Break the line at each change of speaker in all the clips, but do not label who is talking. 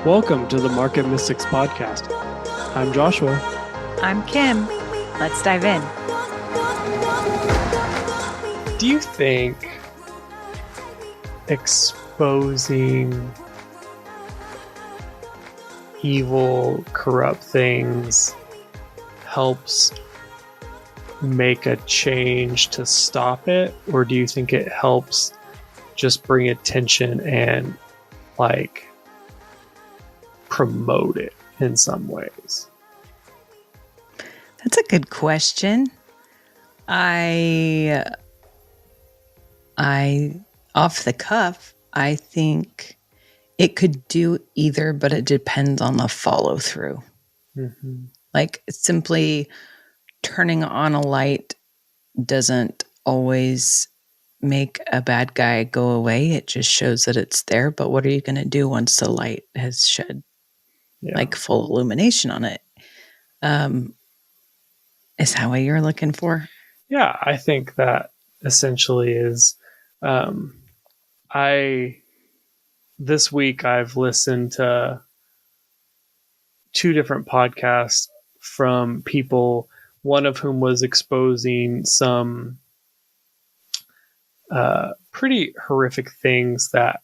Welcome to the Market Mystics Podcast. I'm Joshua.
I'm Kim. Let's dive in.
Do you think exposing evil, corrupt things helps make a change to stop it? Or do you think it helps just bring attention and promote it in some ways?
That's a good question. I off the cuff, I think it could do either, but it depends on the follow through.
Mm-hmm.
Like simply turning on a light doesn't always make a bad guy go away. It just shows that it's there. But what are you going to do once the light has shed full illumination on it? Is that what you're looking for?
Yeah, I think that essentially is. This week I've listened to 2 different podcasts from people, one of whom was exposing some pretty horrific things that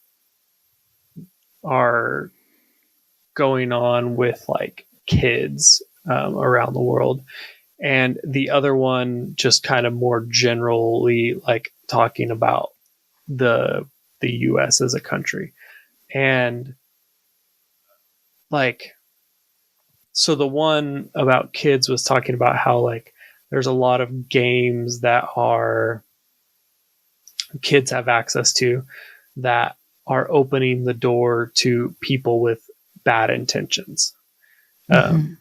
are going on with kids around the world. And the other one just kind of more generally talking about the US as a country. And so the one about kids was talking about how there's a lot of games that kids have access to that are opening the door to people with bad intentions. And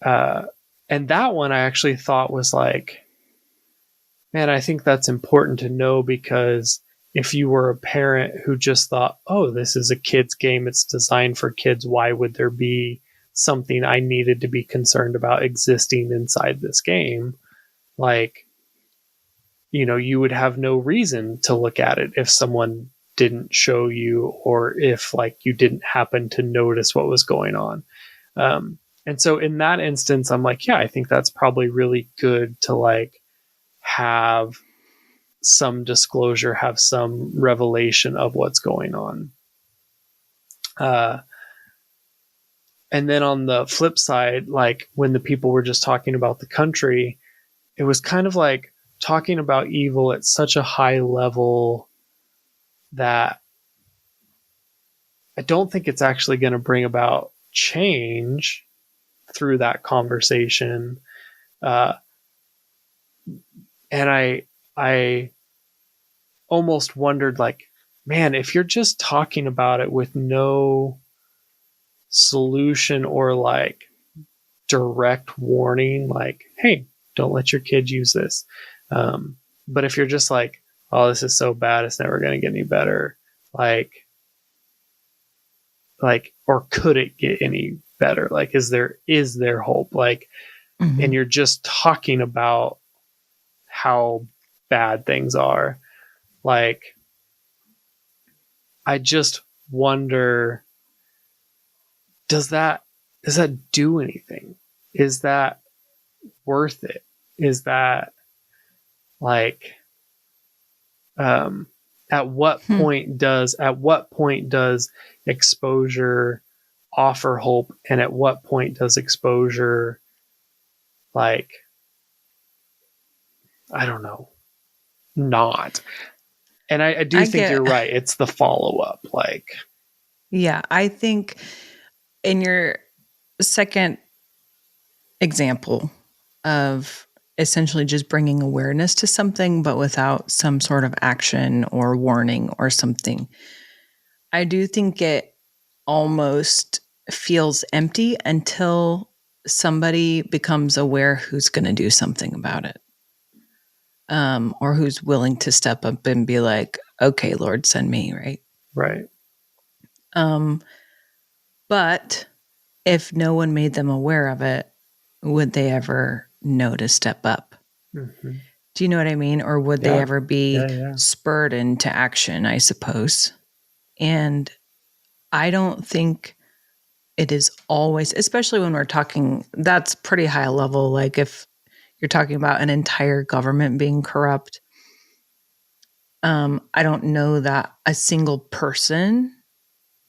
that one I actually thought was man, I think that's important to know, because if you were a parent who just thought, oh, this is a kid's game, it's designed for kids, why would there be something I needed to be concerned about existing inside this game? You would have no reason to look at it if someone didn't show you, or if you didn't happen to notice what was going on. And so in that instance, I'm yeah, I think that's probably really good to have some disclosure, have some revelation of what's going on. And then on the flip side, when the people were just talking about the country, it was kind of talking about evil at such a high level that I don't think it's actually going to bring about change through that conversation. And I almost wondered, man, if you're just talking about it with no solution or direct warning, hey, don't let your kid use this. But if you're just oh, this is so bad, it's never going to get any better. Or could it get any better? Is there hope? And you're just talking about how bad things are. I just wonder, does that do anything? Is that worth it? Is that at what point does exposure offer hope, and at what point does exposure I don't know, not? And I think you're right. It's the follow-up.
Yeah, I think in your second example of essentially just bringing awareness to something, but without some sort of action or warning or something, I do think it almost feels empty until somebody becomes aware who's going to do something about it. Or who's willing to step up and be okay, Lord, send me, right?
Right.
But if no one made them aware of it, would they ever know to step up?
Mm-hmm.
Do you know what I mean? Or would they ever be spurred into action, I suppose? And I don't think it is always, especially when we're talking, that's pretty high level. Like if you're talking about an entire government being corrupt, I don't know that a single person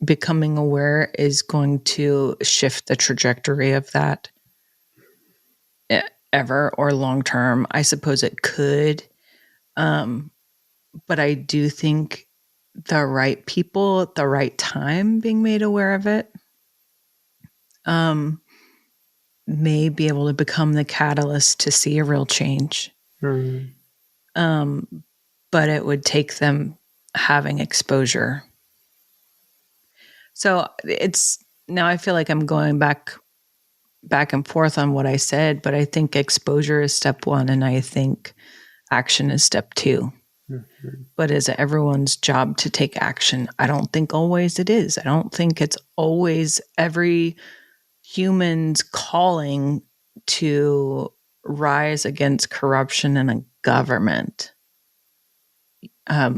becoming aware is going to shift the trajectory of that ever or long term. I suppose it could. But I do think the right people at the right time being made aware of it may be able to become the catalyst to see a real change. But it would take them having exposure. So it's now I feel like I'm going back and forth on what I said, but I think exposure is step one, and I think action is step two. Mm-hmm. But is it everyone's job to take action? I don't think always it is. I don't think it's always every human's calling to rise against corruption in a government. I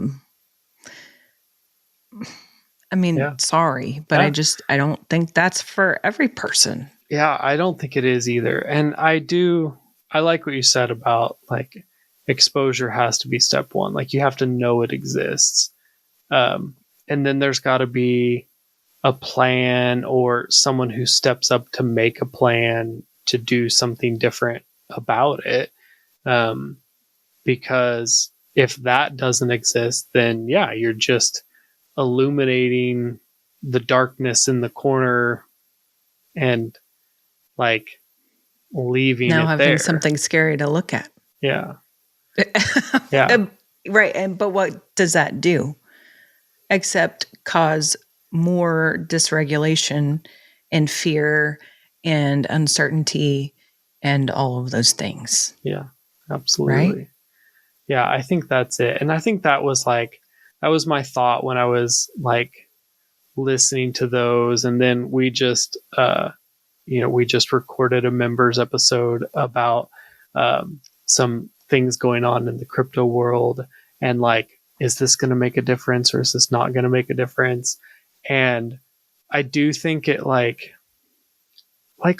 mean, sorry, but I don't think that's for every person.
Yeah, I don't think it is either. And I like what you said about like exposure has to be step one. Like you have to know it exists. And then there's got to be a plan or someone who steps up to make a plan to do something different about it. Because if that doesn't exist, then yeah, you're just illuminating the darkness in the corner and like leaving
now
it
having
there.
Something scary to look at.
Yeah.
Yeah. Right. And but what does that do? Except cause more dysregulation and fear and uncertainty and all of those things.
Yeah, absolutely.
Right?
Yeah, I think that's it. And I think that was my thought when I was like listening to those. And then we just recorded a members episode about some things going on in the crypto world. And like, is this going to make a difference or is this not going to make a difference? And I do think it like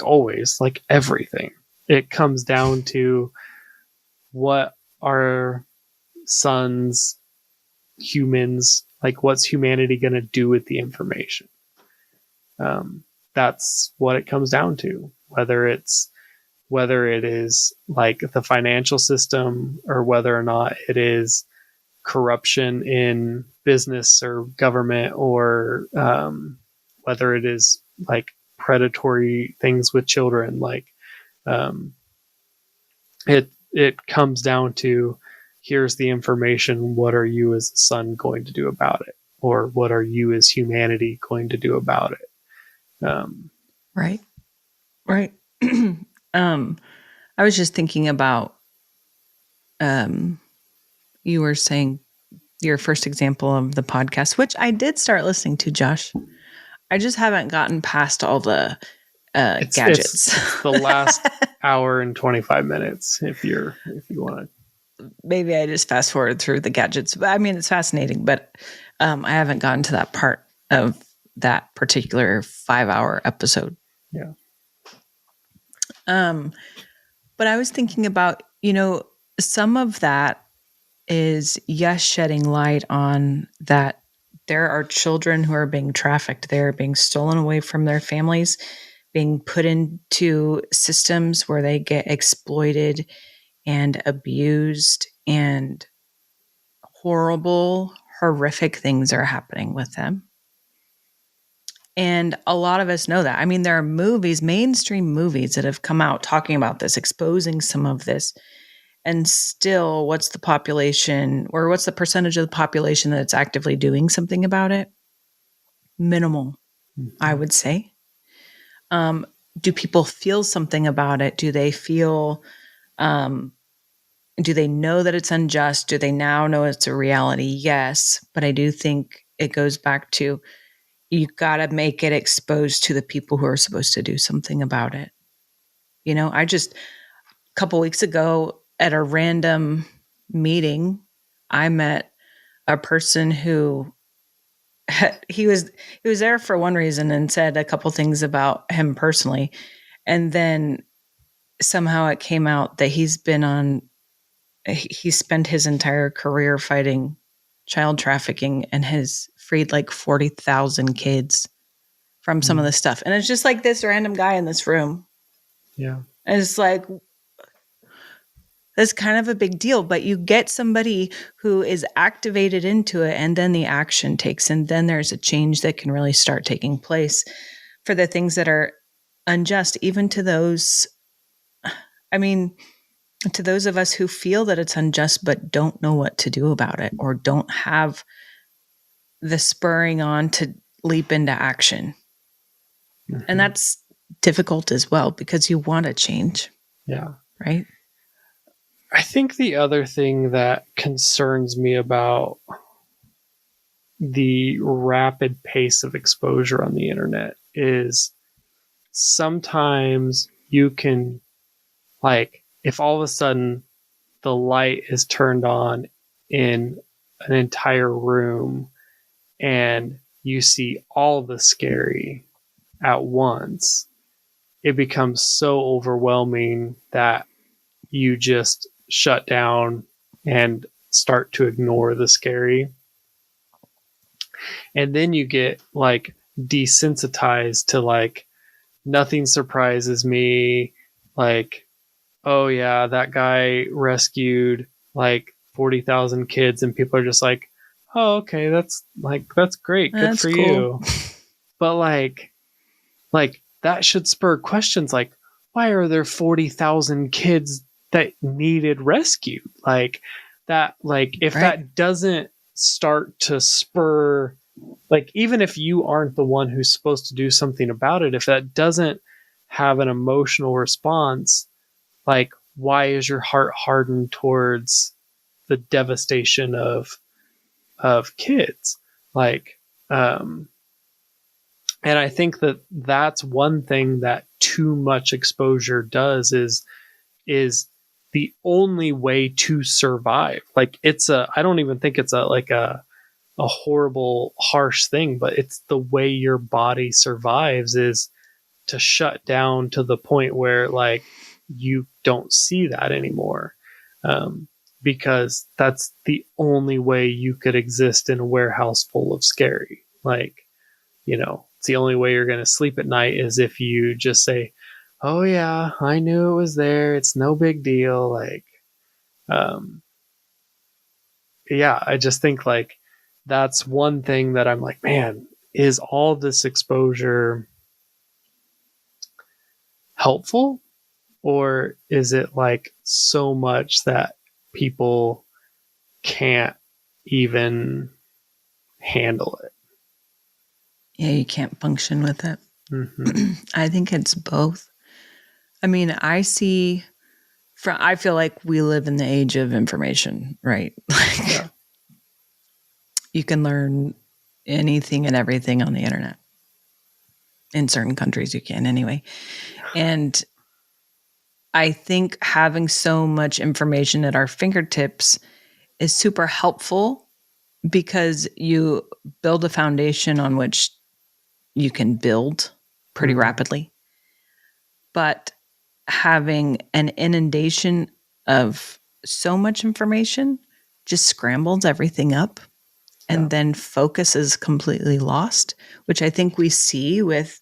always, like everything, it comes down to what our sons, humans, like what's humanity going to do with the information? That's what it comes down to, whether it is like the financial system or whether or not it is corruption in business or government or whether it is like predatory things with children. Like it comes down to, here's the information. What are you as a son going to do about it? Or what are you as humanity going to do about it?
Right. I was just thinking about, you were saying your first example of the podcast, which I did start listening to, Josh. I just haven't gotten past all the gadgets.
It's the last hour and 25 minutes if you want to.
Maybe I just fast forward through the gadgets. But I mean, it's fascinating, but I haven't gotten to that part of that particular 5-hour episode.
Yeah.
But I was thinking about, some of that is, yes, shedding light on that there are children who are being trafficked. They're being stolen away from their families, being put into systems where they get exploited and abused, and horrific things are happening with them. And a lot of us know that. I mean, there are mainstream movies that have come out talking about this, exposing some of this. And still, what's the population, or what's the percentage of the population that's actively doing something about it? Minimal, I would say. Do people feel something about it? Do they feel, do they know that it's unjust? Do they now know it's a reality? Yes. But I do think it goes back to, you got to make it exposed to the people who are supposed to do something about it. A couple weeks ago at a random meeting, I met a person who he was there for one reason and said a couple things about him personally, and then somehow it came out that he spent his entire career fighting child trafficking and has freed like 40,000 kids from some of this stuff. And it's just like this random guy in this room.
Yeah.
And it's like, that's kind of a big deal, but you get somebody who is activated into it, and then the action takes, and then there's a change that can really start taking place for the things that are unjust, even to those, I mean, to those of us who feel that it's unjust but don't know what to do about it, or don't have the spurring on to leap into action. Mm-hmm. And that's difficult as well, because you want to change.
Yeah.
Right?
I think the other thing that concerns me about the rapid pace of exposure on the internet is sometimes you can, like, if all of a sudden the light is turned on in an entire room and you see all the scary at once, it becomes so overwhelming that you just shut down and start to ignore the scary. And then you get like desensitized to like, nothing surprises me. Like, oh yeah, that guy rescued like 40,000 kids, and people are just like, oh, okay, that's great. Good for cool. You. But like that should spur questions like, why are there 40,000 kids that needed rescued? Like that, like if that doesn't start to spur, like even if you aren't the one who's supposed to do something about it, if that doesn't have an emotional response, like why is your heart hardened towards the devastation of kids? Like, and I think that that's one thing that too much exposure does is the only way to survive. Like I don't even think it's a horrible, harsh thing, but it's the way your body survives is to shut down to the point where like you don't see that anymore. Because that's the only way you could exist in a warehouse full of scary. Like, you know, it's the only way you're going to sleep at night is if you just say, oh yeah, I knew it was there. It's no big deal. Like, yeah, I just think like that's one thing that I'm like, man, is all this exposure helpful? Or is it like so much that people can't even handle it?
Yeah, you can't function with it. Mm-hmm. I think it's both. I mean, I feel like we live in the age of information, right? Like, yeah. You can learn anything and everything on the internet. In certain countries, you can anyway. And I think having so much information at our fingertips is super helpful because you build a foundation on which you can build pretty rapidly. But having an inundation of so much information just scrambles everything up, and then focus is completely lost, which I think we see with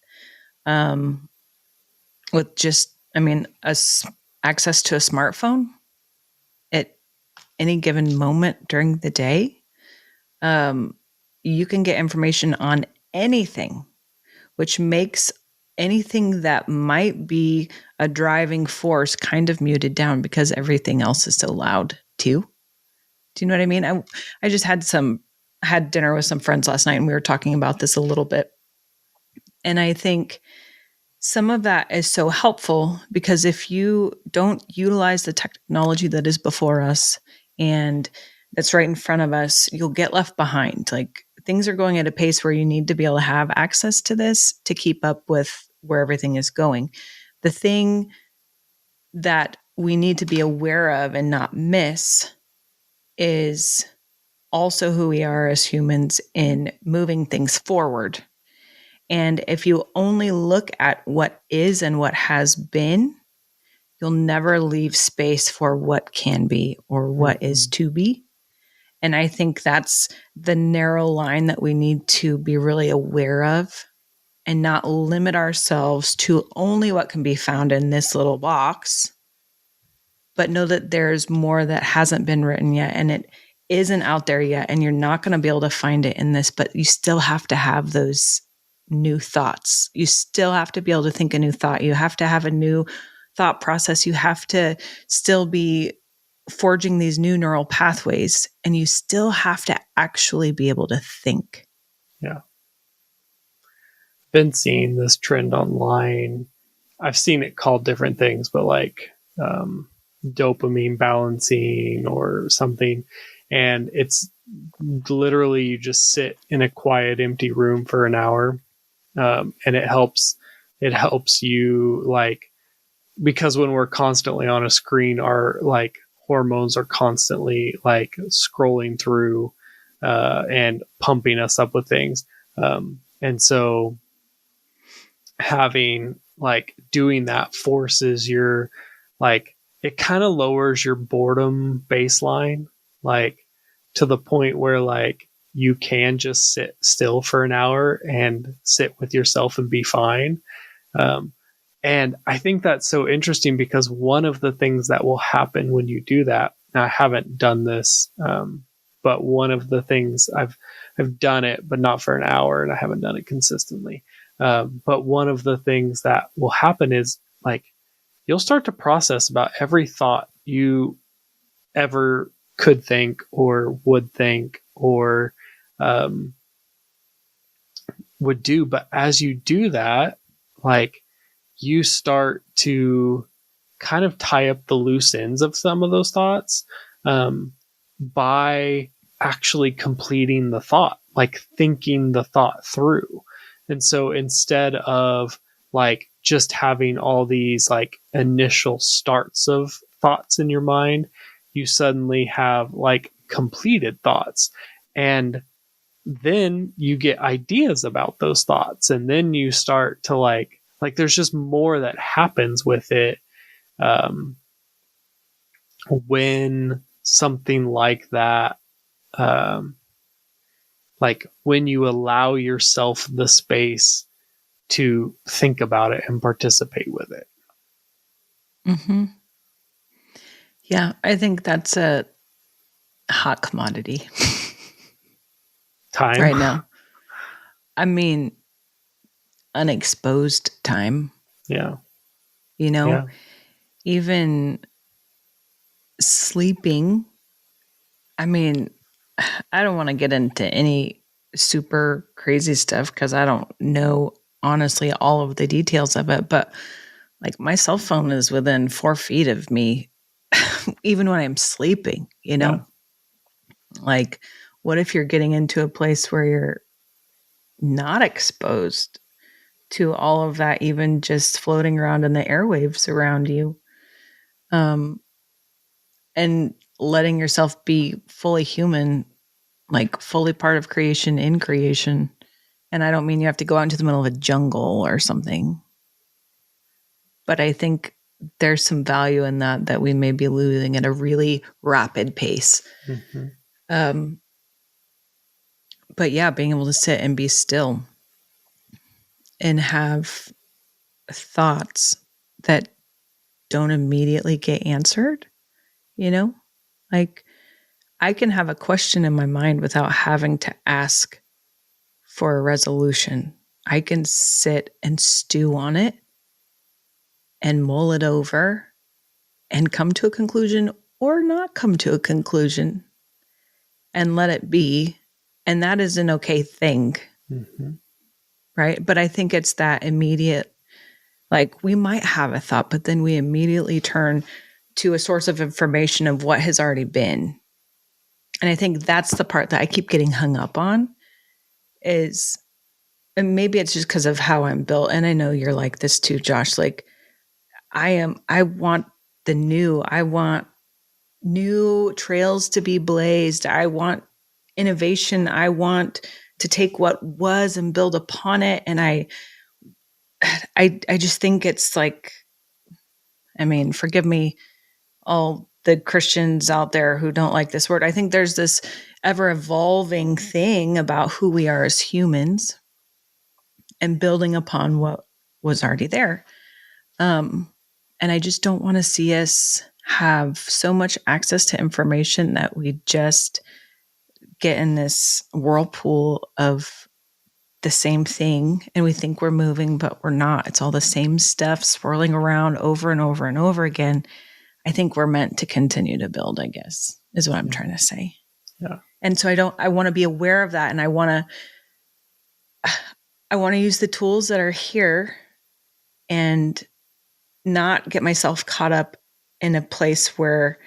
just, I mean, access to a smartphone at any given moment during the day. You can get information on anything, which makes anything that might be a driving force kind of muted down because everything else is so loud too. Do you know what I mean? I just had dinner with some friends last night and we were talking about this a little bit. And I think some of that is so helpful because if you don't utilize the technology that is before us and that's right in front of us, you'll get left behind. Like things are going at a pace where you need to be able to have access to this to keep up with where everything is going. The thing that we need to be aware of and not miss is also who we are as humans in moving things forward. And if you only look at what is and what has been, you'll never leave space for what can be or what is to be. And I think that's the narrow line that we need to be really aware of and not limit ourselves to only what can be found in this little box, but know that there's more that hasn't been written yet and it isn't out there yet. And you're not going to be able to find it in this, but you still have to have those new thoughts. You still have to be able to think a new thought. You have to have a new thought process. You have to still be forging these new neural pathways, and you still have to actually be able to think.
Yeah. Been seeing this trend online. I've seen it called different things, but like dopamine balancing or something. And it's literally you just sit in a quiet, empty room for an hour. And it helps you, like, because when we're constantly on a screen, our like hormones are constantly like scrolling through and pumping us up with things. And so having like doing that forces your, like, it kind of lowers your boredom baseline, like to the point where like you can just sit still for an hour and sit with yourself and be fine. And I think that's so interesting because one of the things that will happen when you do that, now I haven't done this, but one of the things I've done it, but not for an hour, and I haven't done it consistently. But one of the things that will happen is like you'll start to process about every thought you ever could think or would think or would do. But as you do that, like you start to kind of tie up the loose ends of some of those thoughts by actually completing the thought, like thinking the thought through. And so instead of like just having all these like initial starts of thoughts in your mind, you suddenly have like completed thoughts. And then you get ideas about those thoughts. And then you start to like there's just more that happens with it when something like that, like when you allow yourself the space to think about it and participate with it.
Mm-hmm. Yeah, I think that's a hot commodity.
Time.
Right now. I mean, unexposed time.
Yeah.
You know, even sleeping. I mean, I don't want to get into any super crazy stuff because I don't know, honestly, all of the details of it. But like my cell phone is within 4 feet of me, even when I'm sleeping, you know? Yeah. Like, what if you're getting into a place where you're not exposed to all of that, even just floating around in the airwaves around you, and letting yourself be fully human, like fully part of creation in creation. And I don't mean you have to go out into the middle of a jungle or something, but I think there's some value in that we may be losing at a really rapid pace. Mm-hmm. But yeah, being able to sit and be still and have thoughts that don't immediately get answered, you know? Like I can have a question in my mind without having to ask for a resolution. I can sit and stew on it and mull it over and come to a conclusion or not come to a conclusion and let it be. And that is an okay thing. Mm-hmm. Right? But I think it's that immediate, like we might have a thought, but then we immediately turn to a source of information of what has already been. And I think that's the part that I keep getting hung up on is, and maybe it's just because of how I'm built. And I know you're like this too, Josh. Like I want the new, I want new trails to be blazed. I want innovation. I want to take what was and build upon it. And I just think it's like, I mean, forgive me, all the Christians out there who don't like this word. I think there's this ever evolving thing about who we are as humans and building upon what was already there. And I just don't want to see us have so much access to information that we just get in this whirlpool of the same thing and we think we're moving, but we're not. It's all the same stuff swirling around over and over and over again. I think we're meant to continue to build, I guess, is what I'm trying to say.
Yeah.
And so I want to be aware of that. And I want to use the tools that are here and not get myself caught up in a place where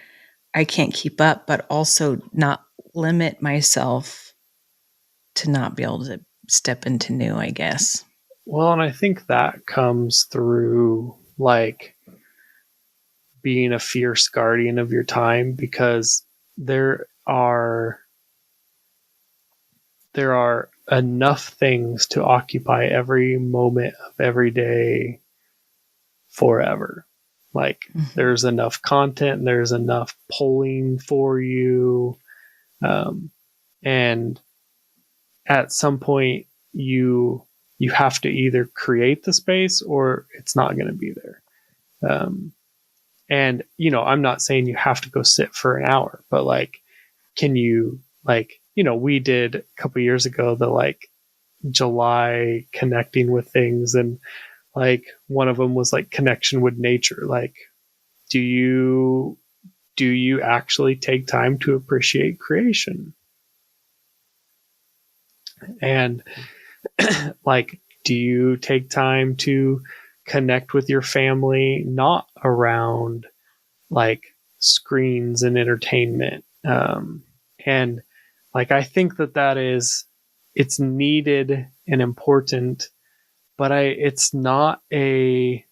I can't keep up, but also not limit myself to not be able to step into new, I guess.
Well, and I think that comes through like being a fierce guardian of your time, because there are enough things to occupy every moment of every day forever. Like there's enough content, there's enough polling for you. And at some point you have to either create the space or it's not going to be there. And, you know, I'm not saying you have to go sit for an hour, but like, can you, like, you know, we did a couple of years ago the like July connecting with things, and like one of them was like connection with nature. Like, do you actually take time to appreciate creation? And like, do you take time to connect with your family, not around like screens and entertainment? And like, I think that it's needed and important, but it's not an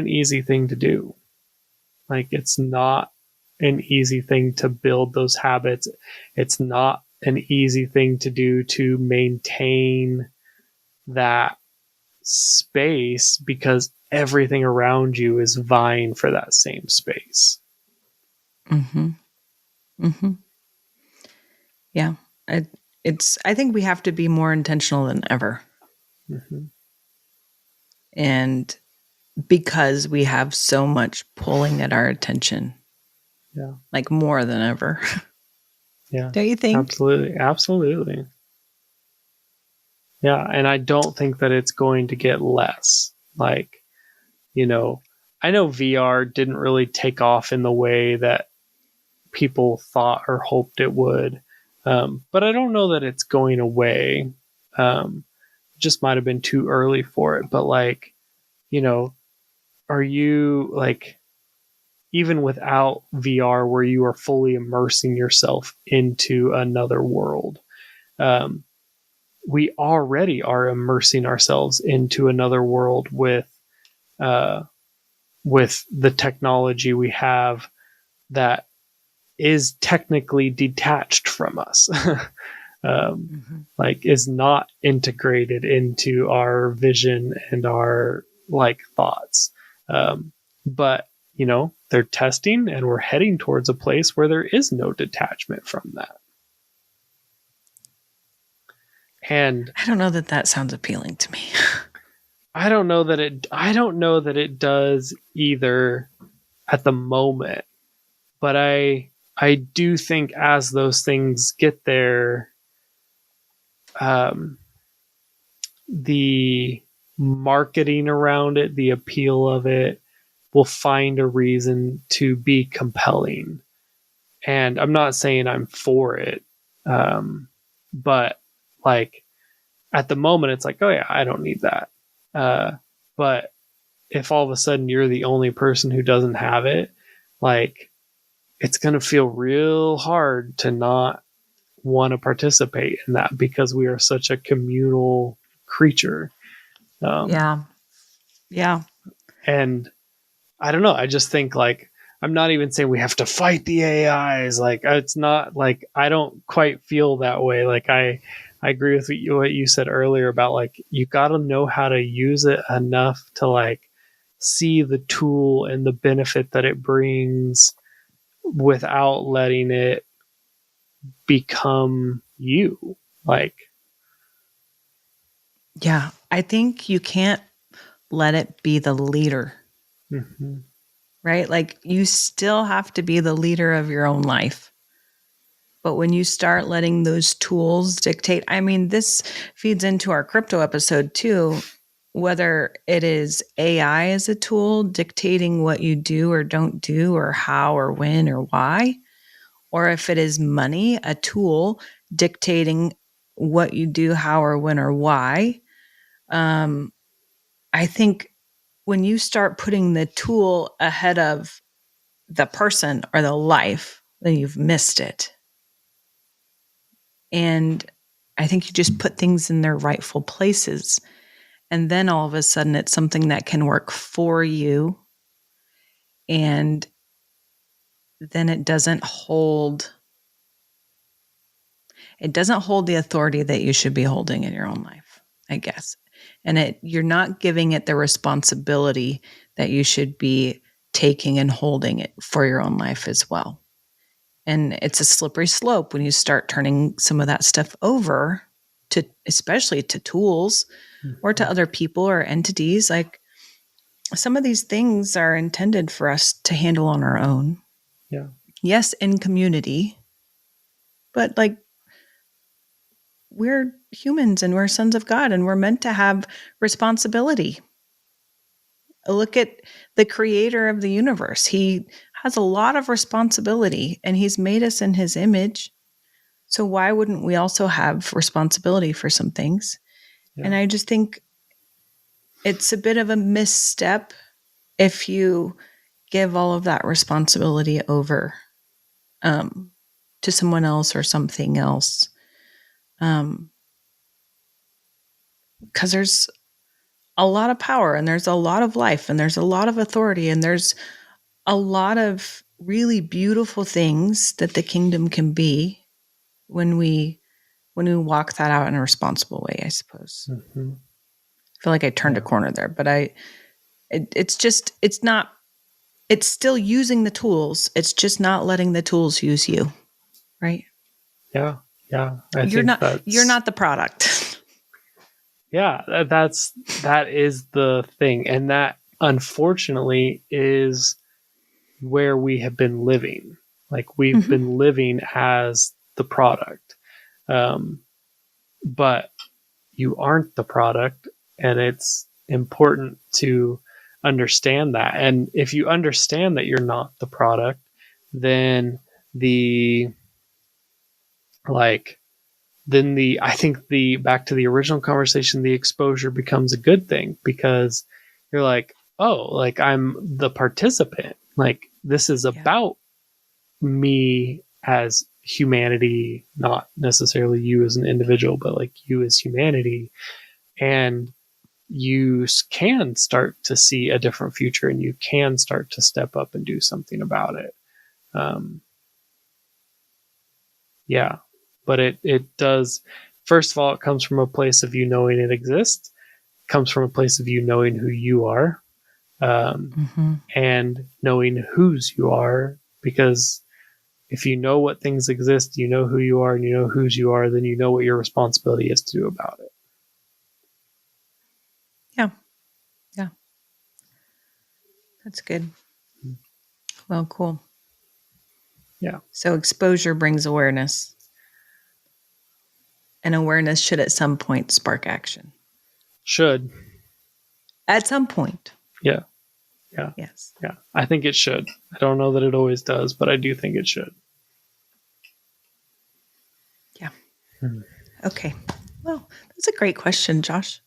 easy thing to do. Like, it's not an easy thing to build those habits. It's not an easy thing to do to maintain that space, because everything around you is vying for that same space.
Yeah. I think we have to be more intentional than ever. And because we have so much pulling at our attention.
Yeah.
Like more than ever.
Yeah.
Don't you think?
Absolutely. Yeah. And I don't think that it's going to get less. Like, you know, I know VR didn't really take off in the way that people thought or hoped it would. But I don't know that it's going away. Just might have been too early for it. But like, you know, are you like, even without VR where you are fully immersing yourself into another world, we already are immersing ourselves into another world with the technology we have that is technically detached from us. Like is not integrated into our vision and our like thoughts. But you know, they're testing and we're heading towards a place where there is no detachment from that. And
I don't know that sounds appealing to me.
I don't know that it does either at the moment, but I do think as those things get there, the marketing around it, the appeal of it, will find a reason to be compelling. And I'm not saying I'm for it, but like at the moment, it's like, oh yeah, I don't need that. But if all of a sudden you're the only person who doesn't have it, like it's going to feel real hard to not want to participate in that, because we are such a communal creature.
Yeah.
And I don't know. I just think like I'm not even saying we have to fight the AIs. Like, it's not like, I don't quite feel that way. Like, I agree with what you said earlier about, like, you got to know how to use it enough to, like, see the tool and the benefit that it brings without letting it become you. Like,
Yeah. I think you can't let it be the leader,
mm-hmm.
right? Like, you still have to be the leader of your own life. But when you start letting those tools dictate, I mean, this feeds into our crypto episode too, whether it is AI as a tool dictating what you do or don't do, or how or when or why, or if it is money, a tool dictating what you do, how or when or why. I think when you start putting the tool ahead of the person or the life, then you've missed it. And I think you just put things in their rightful places. And then all of a sudden it's something that can work for you. And then it doesn't hold the authority that you should be holding in your own life, I guess. And you're not giving it the responsibility that you should be taking and holding it for your own life as well. And it's a slippery slope when you start turning some of that stuff over to, especially to tools or to other people or entities. Like, some of these things are intended for us to handle on our own.
Yeah.
Yes, in community, but like, we're humans and we're sons of God and we're meant to have responsibility. Look at the creator of the universe. He has a lot of responsibility and he's made us in his image. So why wouldn't we also have responsibility for some things? Yeah. And I just think it's a bit of a misstep if you give all of that responsibility over to someone else or something else. Because there's a lot of power and there's a lot of life and there's a lot of authority and there's a lot of really beautiful things that the kingdom can be when we walk that out in a responsible way, I suppose. Mm-hmm. I feel like I turned a corner there, but it's still using the tools. It's just not letting the tools use you. Right?
Yeah. Yeah.
You're not the product.
Yeah, that is the thing. And that, unfortunately, is where we have been living. Like, we've been living as the product. But you aren't the product, and it's important to understand that. And if you understand that you're not the product, then I think back to the original conversation, the exposure becomes a good thing, because you're like, oh, like, I'm the participant. Like, this is about me as humanity, not necessarily you as an individual, but like you as humanity. And you can start to see a different future, and you can start to step up and do something about it. Yeah. But it does, first of all, it comes from a place of you knowing it exists. It comes from a place of you knowing who you are, and knowing whose you are. Because if you know what things exist, you know who you are, and you know whose you are, then you know what your responsibility is to do about it.
Yeah. Yeah. That's good. Well, cool.
Yeah.
So exposure brings awareness. And awareness should at some point spark action.
Should.
At some point.
Yeah. Yeah.
Yes.
Yeah. I think it should. I don't know that it always does, but I do think it should.
Yeah. Okay. Well, that's a great question, Josh.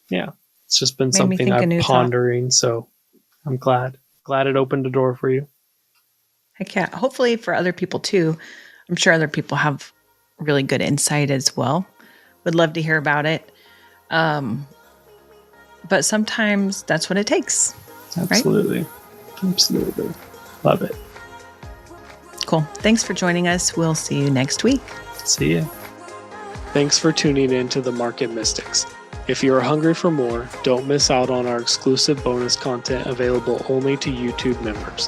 Yeah. It's just been something I'm pondering, so I'm glad it opened a door for you.
Heck yeah. Hopefully for other people too. I'm sure other people have really good insight as well. Would love to hear about it. But sometimes that's what it takes.
Absolutely.
Right?
Absolutely. Love it.
Cool. Thanks for joining us. We'll see you next week.
See ya. Thanks for tuning in to the Market Mystics. If you are hungry for more, don't miss out on our exclusive bonus content available only to YouTube members.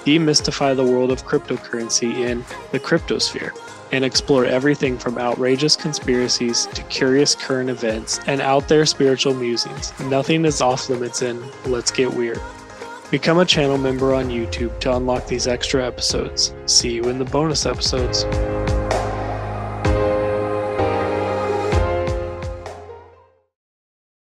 Demystify the world of cryptocurrency in the cryptosphere and explore everything from outrageous conspiracies to curious current events and out there spiritual musings. Nothing is off limits in Let's Get Weird. Become a channel member on YouTube to unlock these extra episodes. See you in the bonus episodes.